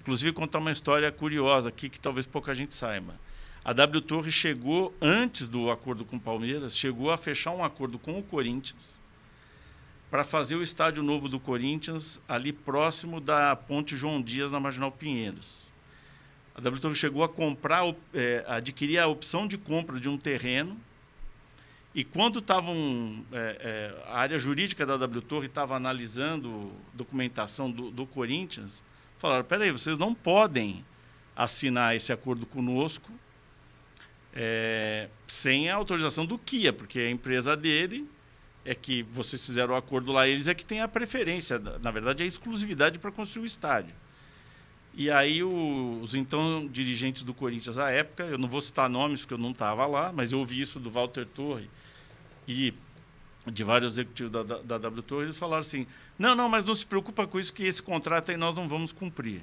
Inclusive, contar uma história curiosa aqui, que talvez pouca gente saiba. A W Torre chegou, antes do acordo com o Palmeiras, chegou a fechar um acordo com o Corinthians para fazer o estádio novo do Corinthians ali próximo da Ponte João Dias, na Marginal Pinheiros. A W Torre chegou a comprar, adquirir a opção de compra de um terreno. E quando a área jurídica da W Torre estava analisando documentação do Corinthians, falaram, peraí, vocês não podem assinar esse acordo conosco sem a autorização do Kia, porque a empresa dele é que vocês fizeram o acordo lá, eles é que têm a preferência, na verdade, a exclusividade para construir o estádio. E aí os então dirigentes do Corinthians à época, eu não vou citar nomes porque eu não estava lá, mas eu ouvi isso do Walter Torre e de vários executivos da W Torre, eles falaram assim, não, mas não se preocupa com isso, que esse contrato aí nós não vamos cumprir.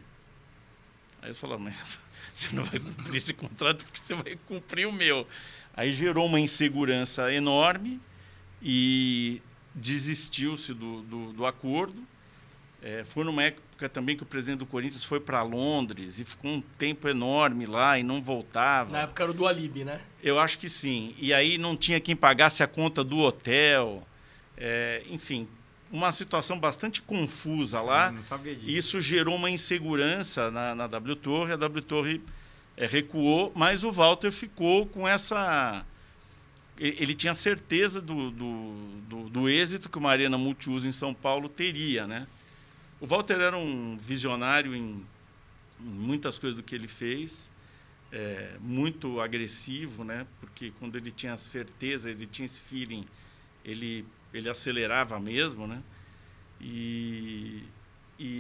Aí eles falaram, mas você não vai cumprir esse contrato porque você vai cumprir o meu. Aí gerou uma insegurança enorme e desistiu-se do acordo. Foi numa época também que o presidente do Corinthians foi para Londres e ficou um tempo enorme lá e não voltava. Na época era o do Alibi, né? Eu acho que sim. E aí não tinha quem pagasse a conta do hotel. Enfim, uma situação bastante confusa lá. Eu não sabia disso. Isso gerou uma insegurança na W Torre. A W Torre recuou, mas o Walter ficou com essa... Ele tinha certeza do êxito que uma arena multiuso em São Paulo teria, né? O Walter era um visionário em muitas coisas do que ele fez, muito agressivo, né? Porque quando ele tinha certeza, ele tinha esse feeling, ele acelerava mesmo, né? E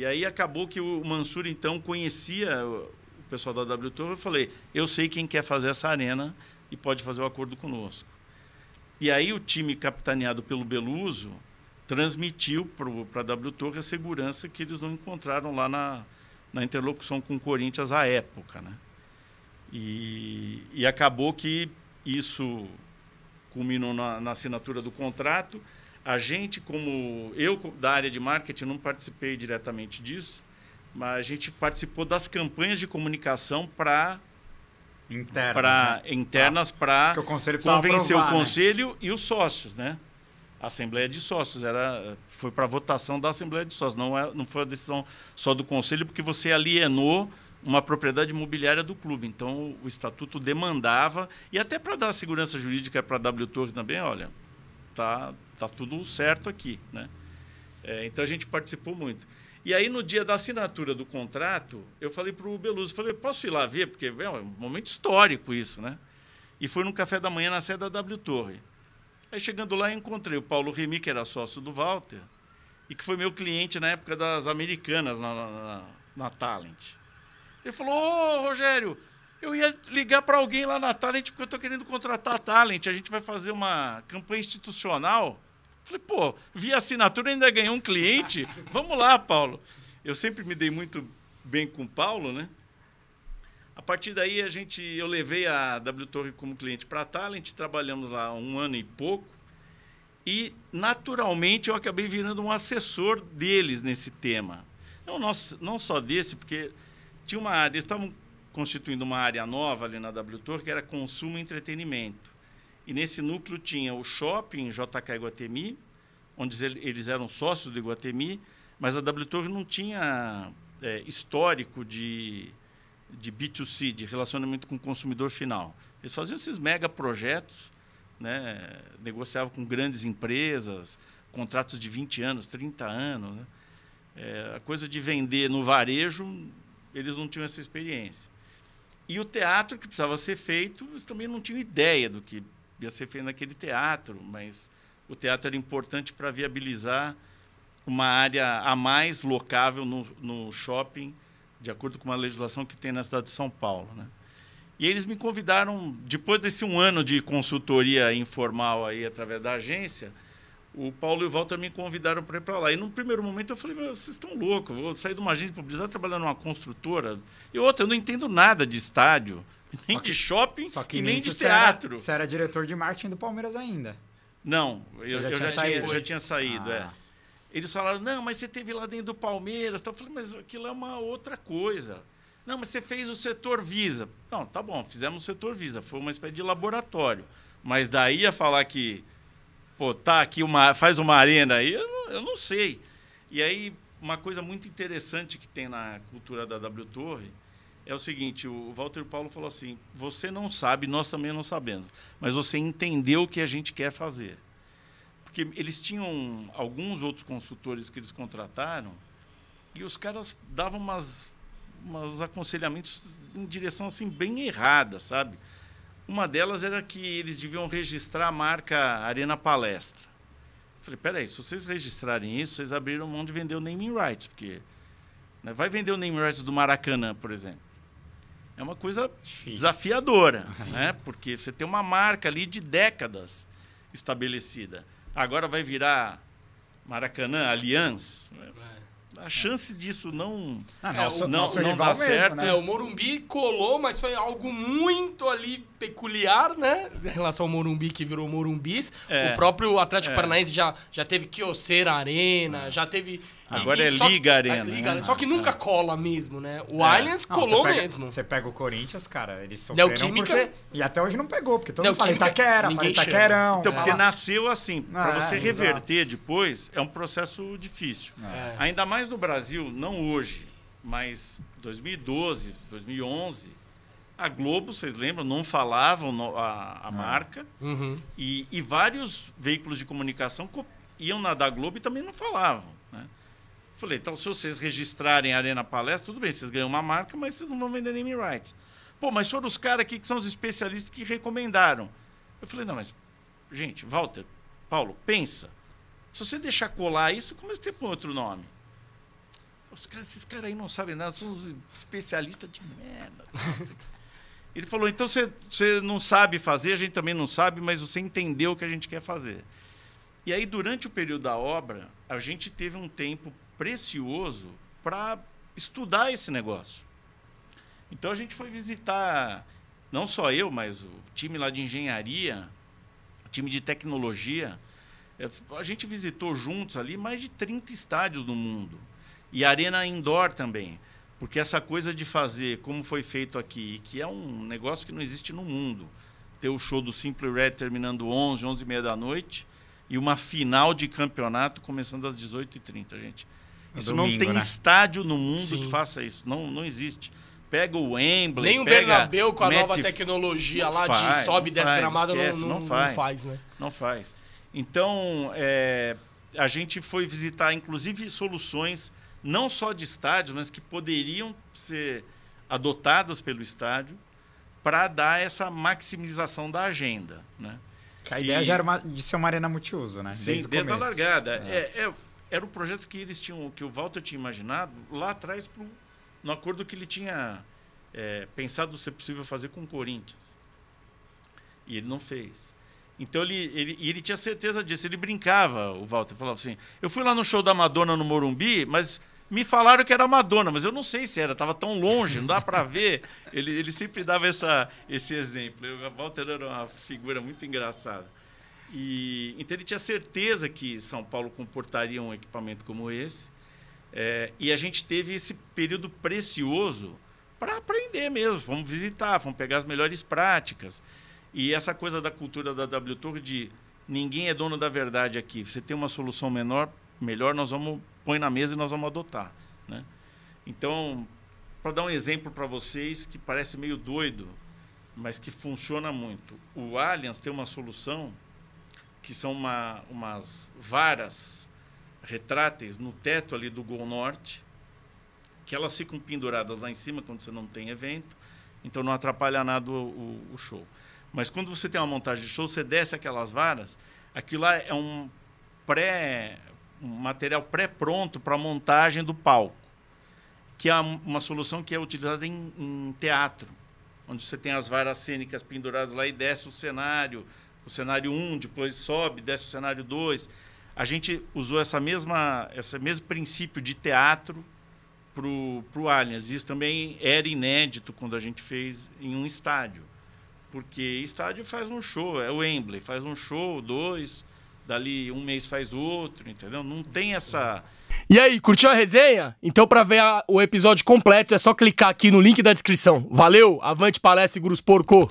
aí acabou que o Mansur, então, conhecia o pessoal da W Torre. Eu falei, eu sei quem quer fazer essa arena e pode fazer o acordo conosco. E aí o time capitaneado pelo Beluso transmitiu para a W Torre a segurança que eles não encontraram lá na interlocução com o Corinthians à época, né? E acabou que isso culminou na assinatura do contrato. A gente, como eu da área de marketing, não participei diretamente disso, mas a gente participou das campanhas de comunicação internas para convencer o conselho, né? E os sócios, né? A Assembleia de Sócios foi para votação da Assembleia de Sócios, não foi a decisão só do conselho, porque você alienou uma propriedade imobiliária do clube. Então o estatuto demandava, e até para dar segurança jurídica para a W Torre também, olha, tá tudo certo aqui, né? Então a gente participou muito. E aí, no dia da assinatura do contrato, eu falei para o Beluso, posso ir lá ver? Porque é um momento histórico isso, né? E foi num café da manhã na sede da W Torre. Aí, chegando lá, eu encontrei o Paulo Remy, que era sócio do Walter, e que foi meu cliente na época das Americanas, na Talent. Ele falou, ô, Rogério, eu ia ligar para alguém lá na Talent, porque eu estou querendo contratar a Talent, a gente vai fazer uma campanha institucional. Falei, pô, via assinatura ainda ganhei um cliente? Vamos lá, Paulo. Eu sempre me dei muito bem com o Paulo, né? A partir daí, eu levei a W Torre como cliente para a Talent, trabalhamos lá 1 ano e pouco, e, naturalmente, eu acabei virando um assessor deles nesse tema. Não só desse, porque tinha uma área, eles estavam constituindo uma área nova ali na W Torre, que era consumo e entretenimento. E nesse núcleo tinha o shopping JK Iguatemi, onde eles eram sócios do Iguatemi, mas a W Torre não tinha histórico de B2C, de relacionamento com o consumidor final. Eles faziam esses mega projetos, né? Negociavam com grandes empresas, contratos de 20 anos, 30 anos. Né? A coisa de vender no varejo, eles não tinham essa experiência. E o teatro que precisava ser feito, eles também não tinham ideia do que ia ser feito naquele teatro, mas o teatro era importante para viabilizar uma área a mais locável no shopping, de acordo com uma legislação que tem na cidade de São Paulo, né? E eles me convidaram, depois desse 1 ano de consultoria informal aí através da agência, o Paulo e o Walter me convidaram para ir para lá. E num primeiro momento eu falei, vocês estão loucos, eu vou sair de uma agência de publicidade trabalhando numa construtora. E outra, eu não entendo nada de estádio, nem de shopping e nem de teatro. Você era diretor de marketing do Palmeiras ainda? Não, eu já tinha saído. Eles falaram, não, mas você esteve lá dentro do Palmeiras. Eu falei, mas aquilo é uma outra coisa. Não, mas você fez o setor Visa. Não, tá bom, fizemos o setor Visa. Foi uma espécie de laboratório. Mas daí a falar que, pô, tá aqui, faz uma arena aí, eu não sei. E aí, uma coisa muito interessante que tem na cultura da W Torre é o seguinte, o Walter Paulo falou assim, você não sabe, nós também não sabemos, mas você entendeu o que a gente quer fazer. Porque eles tinham alguns outros consultores que eles contrataram e os caras davam uns aconselhamentos em direção assim bem errada, sabe? Uma delas era que eles deviam registrar a marca Arena Palestra. Eu falei, peraí, se vocês registrarem isso, vocês abriram mão de vender o naming rights, porque né, vai vender o naming rights do Maracanã, por exemplo. É uma coisa desafiadora, né? Porque você tem uma marca ali de décadas estabelecida. Agora vai virar Maracanã, Allianz. A chance disso não dar certo. Mesmo, né? O Morumbi colou, mas foi algo muito ali peculiar, né? Em relação ao Morumbi, que virou Morumbis. O próprio Atlético Paranaense já teve Kyocera Arena, já teve... Agora é Liga Arena. Né? Só que nunca cola mesmo, né? O Allianz colou mesmo. Você pega o Corinthians, cara, eles sofreram porque... E até hoje não pegou, porque todo mundo fala Itaquera, fala Itaquerão. Então, porque nasceu assim. Para você reverter depois, é um processo difícil. Ainda mais no Brasil, não hoje, mas 2012, 2011, a Globo, vocês lembram, não falavam a marca. Uhum. E vários veículos de comunicação iam na da Globo e também não falavam. Né? Falei, então, se vocês registrarem a Arena Palestra, tudo bem, vocês ganham uma marca, mas vocês não vão vender naming rights. Pô, mas foram os caras aqui que são os especialistas que recomendaram. Eu falei, não, mas, gente, Walter, Paulo, pensa. Se você deixar colar isso, como é que você põe outro nome? Esses caras aí não sabem nada, são os especialistas de merda. Ele falou, então você não sabe fazer, a gente também não sabe, mas você entendeu o que a gente quer fazer. E aí, durante o período da obra, a gente teve um tempo precioso para estudar esse negócio. Então, a gente foi visitar, não só eu, mas o time lá de engenharia, o time de tecnologia. A gente visitou juntos ali mais de 30 estádios no mundo. E arena indoor também. Porque essa coisa de fazer como foi feito aqui, que é um negócio que não existe no mundo, ter o show do Simply Red terminando 11h30 da noite e uma final de campeonato começando às 18h30, gente. Isso domingo, não tem estádio no mundo que faça isso. Não existe. Pega o Wembley, nem o Bernabéu com a nova tecnologia lá de sobe e desce gramado não faz, né? Não faz. Então, a gente foi visitar, inclusive, soluções não só de estádios, mas que poderiam ser adotadas pelo estádio para dar essa maximização da agenda, né? A ideia já era de ser uma arena multiuso, né? Sim, desde a largada. Era o projeto que eles tinham, que o Walter tinha imaginado lá atrás no acordo que ele tinha pensado ser possível fazer com o Corinthians. E ele não fez. Então ele tinha certeza disso. Ele brincava, o Walter falava assim, eu fui lá no show da Madonna no Morumbi, mas me falaram que era Madonna, mas eu não sei se era, estava tão longe, não dá para ver. Ele sempre dava esse exemplo. O Walter era uma figura muito engraçada. Então ele tinha certeza que São Paulo comportaria um equipamento como esse. E a gente teve esse período precioso para aprender mesmo. Vamos visitar, vamos pegar as melhores práticas. E essa coisa da cultura da W Torre de ninguém é dono da verdade aqui. Você tem uma solução melhor, nós vamos põe na mesa e nós vamos adotar, né? Então, para dar um exemplo para vocês que parece meio doido, mas que funciona muito. O Allianz tem uma solução que são umas varas retráteis no teto ali do Gol Norte, que elas ficam penduradas lá em cima quando você não tem evento, então não atrapalha nada o show. Mas quando você tem uma montagem de show, você desce aquelas varas, aquilo lá é um material pré-pronto para a montagem do palco, que é uma solução que é utilizada em teatro, onde você tem as varas cênicas penduradas lá e desce o cenário 1, depois sobe, desce o cenário 2. A gente usou esse mesmo princípio de teatro para o Allianz. Isso também era inédito quando a gente fez em um estádio. Porque estádio faz um show, o Wembley faz um show, 2, dali um mês faz outro, entendeu? Não tem essa... E aí, curtiu a resenha? Então, pra ver o episódio completo, é só clicar aqui no link da descrição. Valeu, avante palestra e Seguros Porco!